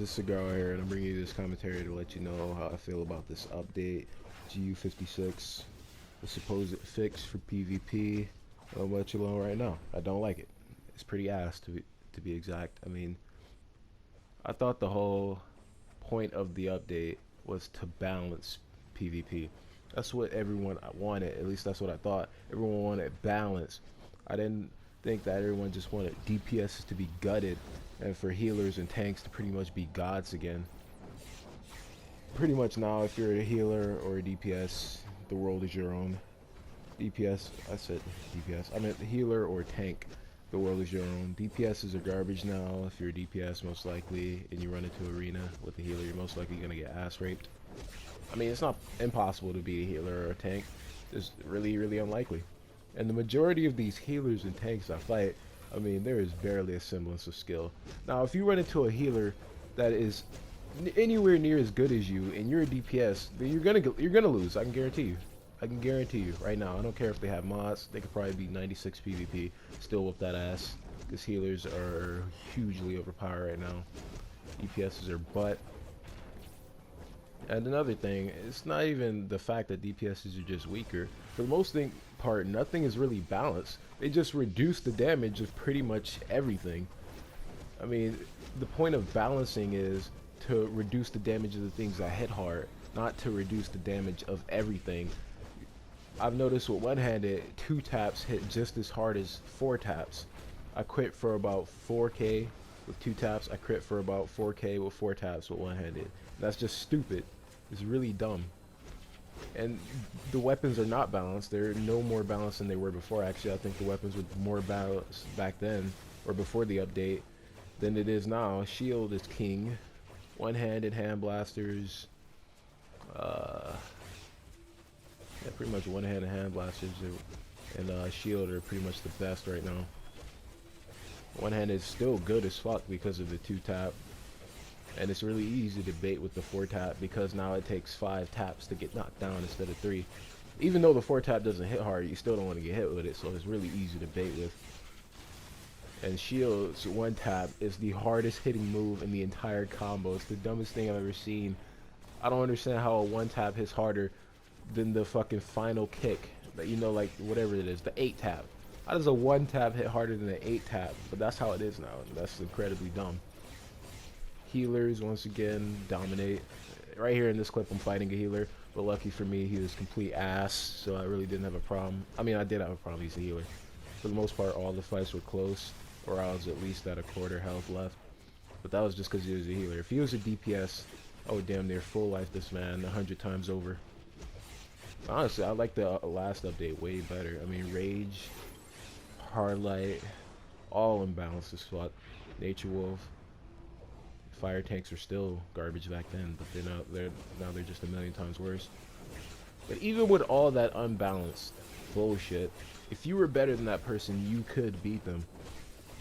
This is Cigar here, and I'm bringing you this commentary to let you know how I feel about this update, GU56, the supposed fix for PvP. I'll let you know right now. I don't like it. It's pretty ass to be exact. I mean, I thought the whole point of the update was to balance PvP. That's what everyone wanted. At least that's what I thought. Everyone wanted balance. I didn't think that everyone just wanted DPS to be gutted and for healers and tanks to pretty much be gods again. Pretty much now, if you're a healer or a DPS, the world is your own. DPS, I said DPS, I meant healer or tank, the world is your own. DPS are garbage now. If you're a DPS, most likely, and you run into arena with a healer, you're most likely gonna get ass raped. I mean, it's not impossible to be a healer or a tank. It's really, really unlikely. And the majority of these healers and tanks I fight, I mean, there is barely a semblance of skill. Now, if you run into a healer that is anywhere near as good as you, and you're a DPS, then you're gonna lose. I can guarantee you. I can guarantee you right now. I don't care if they have mods. They could probably be 96 PvP, still whoop that ass. Because healers are hugely overpowered right now. DPSs are butt. And another thing, it's not even the fact that DPSs are just weaker. For the most part, nothing is really balanced. They just reduce the damage of pretty much everything. I mean, the point of balancing is to reduce the damage of the things that hit hard, not to reduce the damage of everything. I've noticed with one-handed, 2 taps hit just as hard as 4 taps. I crit for about 4k with 2 taps. I crit for about 4k with 4 taps with one-handed. That's just stupid. It's really dumb. And the weapons are not balanced. They're no more balanced than they were before. Actually, I think the weapons were more balanced back then, or before the update, than it is now. Shield is king. One-handed hand blasters. Yeah, pretty much one-handed hand blasters and shield are pretty much the best right now. One-handed is still good as fuck because of the 2-tap. And it's really easy to bait with the 4-tap because now it takes 5 taps to get knocked down instead of 3. Even though the 4-tap doesn't hit hard, you still don't want to get hit with it, so it's really easy to bait with. And shield's 1-tap is the hardest hitting move in the entire combo. It's the dumbest thing I've ever seen. I don't understand how a 1-tap hits harder than the fucking final kick. But you know, like whatever it is, the 8-tap. How does a 1-tap hit harder than an 8-tap? But that's how it is now, and that's incredibly dumb. Healers, once again, dominate. Right here in this clip, I'm fighting a healer, but lucky for me, he was complete ass, so I really didn't have a problem. I mean, I did have a problem, he's a healer. For the most part, all the fights were close, or I was at least at a quarter health left. But that was just because he was a healer. If he was a DPS, I would damn near full life this man 100 times over. Honestly, I like the last update way better. I mean, Rage, Hardlight, all imbalanced as fuck. Nature Wolf. Fire tanks were still garbage back then, but now they're just a million times worse. But even with all that unbalanced bullshit, if you were better than that person, you could beat them.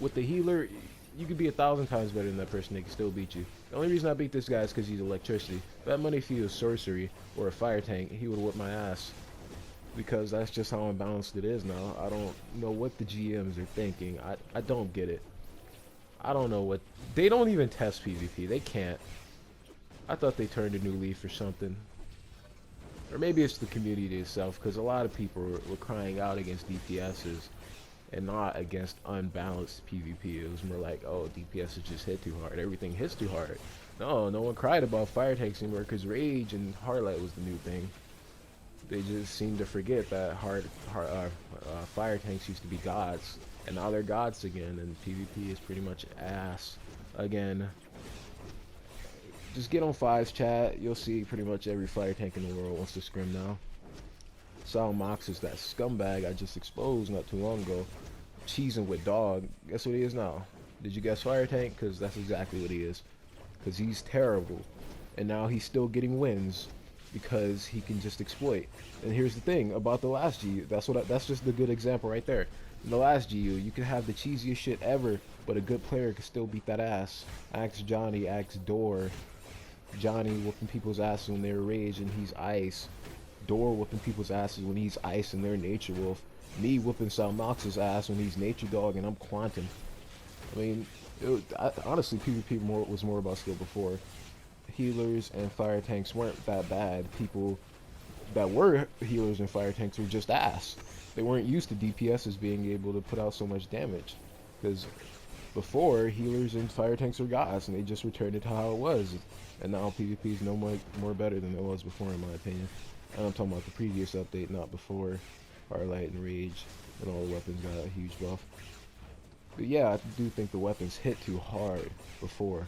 With the healer, you could be 1,000 times better than that person, they can still beat you. The only reason I beat this guy is because he's electricity. That money if he was sorcery or a fire tank, he would whip my ass. Because that's just how unbalanced it is now. I don't know what the GMs are thinking. I don't get it. I don't know what... They don't even test PvP. They can't. I thought they turned a new leaf or something. Or maybe it's the community itself, because a lot of people were crying out against DPSs and not against unbalanced PvP. It was more like, oh, DPSs just hit too hard. Everything hits too hard. No one cried about fire tanks anymore, because Rage and Hardlight was the new thing. They just seem to forget that fire tanks used to be gods. And now they're gods again, and PvP is pretty much ass again. Just get on 5's chat. You'll see pretty much every fire tank in the world wants to scrim now. Sal Mox is that scumbag I just exposed not too long ago. Cheesing with dog. Guess what he is now? Did you guess fire tank? Because that's exactly what he is. Because he's terrible. And now he's still getting wins because he can just exploit. And here's the thing about the last G. That's just the good example right there. In the last GU, you could have the cheesiest shit ever, but a good player could still beat that ass. Axe Johnny, Axe Door. Johnny whooping people's asses when they're Rage and he's Ice. Door whooping people's asses when he's Ice and they're Nature Wolf. Me whooping Salmox's ass when he's Nature Dog and I'm Quantum. I mean, Honestly, PvP was more about skill before. Healers and fire tanks weren't that bad. People that were healers and fire tanks were just ass. They weren't used to DPSs being able to put out so much damage. Because before, healers and fire tanks were gods, and they just returned it to how it was. And now PvP is no more better than it was before, in my opinion. And I'm talking about the previous update, not before. Firelight and Rage, and all the weapons got a huge buff. But yeah, I do think the weapons hit too hard before.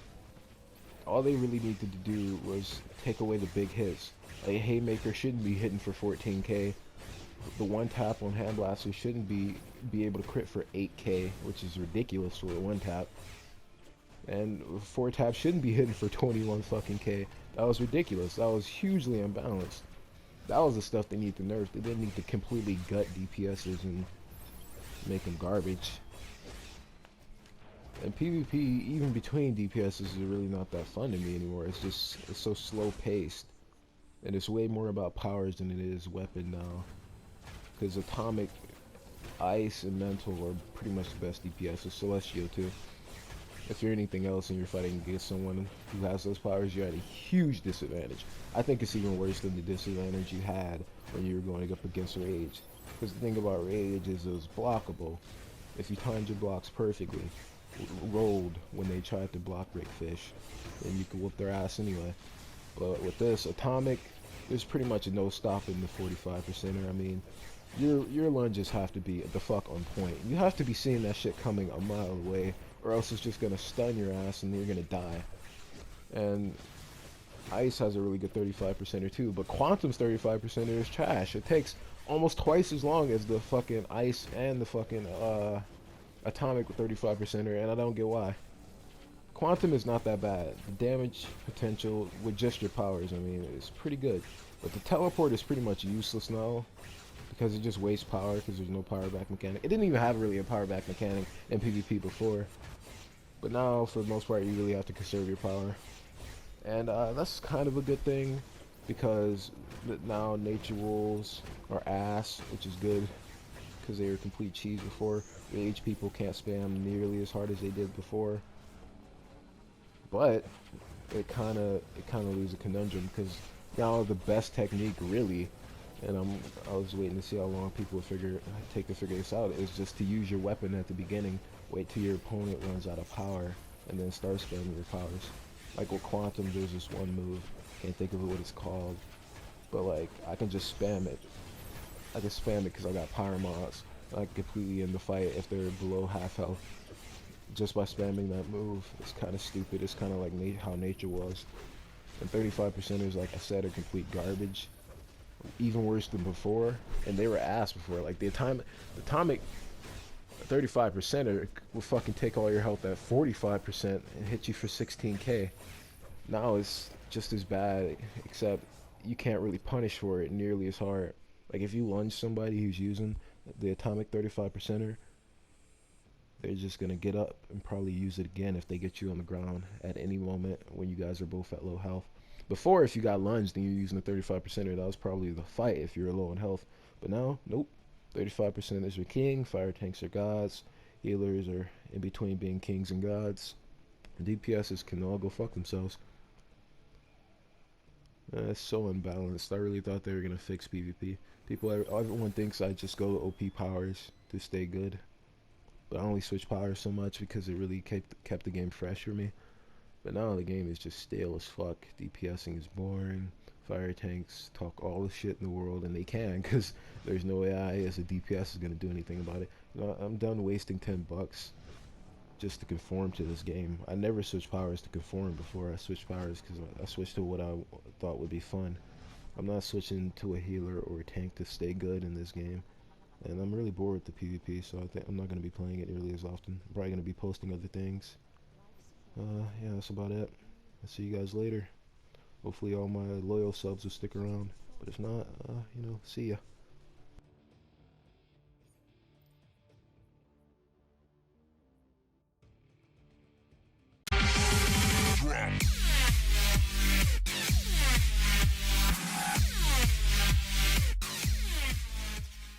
All they really needed to do was take away the big hits. A Haymaker shouldn't be hitting for 14k. The one tap on Hand Blaster shouldn't be able to crit for 8k, which is ridiculous for a one tap. And 4 tap shouldn't be hitting for 21 fucking k. That was ridiculous. That was hugely unbalanced. That was the stuff they need to nerf. They didn't need to completely gut DPSs and make them garbage. And PvP, even between DPSs, is really not that fun to me anymore. It's so slow paced. And it's way more about powers than it is weapon now. Because Atomic, Ice, and Mental are pretty much the best DPSs. Celestial too. If you're anything else and you're fighting against someone who has those powers, you're at a huge disadvantage. I think it's even worse than the disadvantage you had when you were going up against Rage. Because the thing about Rage is it was blockable. If you timed your blocks perfectly, rolled when they tried to block Brickfish, then you could whoop their ass anyway. But with this, Atomic, there's pretty much a no stopping the 45%er. I mean, your lunges have to be the fuck on point. You have to be seeing that shit coming a mile away, or else it's just gonna stun your ass and you're gonna die. And Ice has a really good 35%er too, but Quantum's 35%er is trash. It takes almost twice as long as the fucking Ice and the fucking Atomic with 35%er, and I don't get why. Quantum is not that bad. The damage potential with just your powers, I mean, it's pretty good. But the teleport is pretty much useless now, because it just wastes power because there's no power back mechanic. It didn't even have really a power back mechanic in PvP before. But now, for the most part, you really have to conserve your power. And that's kind of a good thing, because now Nature Wolves are ass, which is good, because they were complete cheese before. Rage people can't spam nearly as hard as they did before. But it kind of leaves a conundrum, because now the best technique really, and I was waiting to see how long people would take to figure this out, is just to use your weapon at the beginning, wait till your opponent runs out of power, and then start spamming your powers. Like with Quantum, there's this one move, can't think of what it's called, but like I can just spam it. I can spam it because I got power mods. I can completely end the fight if they're below half health, just by spamming that move. It's kind of stupid. It's kind of like how nature was. And 35%ers, like I said, are complete garbage. Even worse than before. And they were ass before. Like the atomic 35%er will fucking take all your health at 45% and hit you for 16k. Now it's just as bad, except you can't really punish for it nearly as hard. Like if you lunge somebody who's using the atomic 35%er, they're just gonna get up and probably use it again if they get you on the ground at any moment when you guys are both at low health. Before, if you got lunged and you're using the 35%er, that was probably the fight if you're low on health. But now, nope. 35% is your king, fire tanks are gods, healers are in between being kings and gods, and DPSs can all go fuck themselves. It's so unbalanced. I really thought they were gonna fix PvP. Everyone thinks I just go OP powers to stay good, but I only switch powers so much because it really kept the game fresh for me. But now the game is just stale as fuck. DPSing is boring. Fire tanks talk all the shit in the world, and they can, because there's no AI as a DPS is going to do anything about it. You know, I'm done wasting $10 just to conform to this game. I never switched powers to conform before. I switched powers because I switched to what I thought would be fun. I'm not switching to a healer or a tank to stay good in this game. And I'm really bored with the PvP, so I think I'm not going to be playing it nearly as often. I'm probably going to be posting other things. Yeah, that's about it. I'll see you guys later. Hopefully all my loyal subs will stick around. But if not, see ya.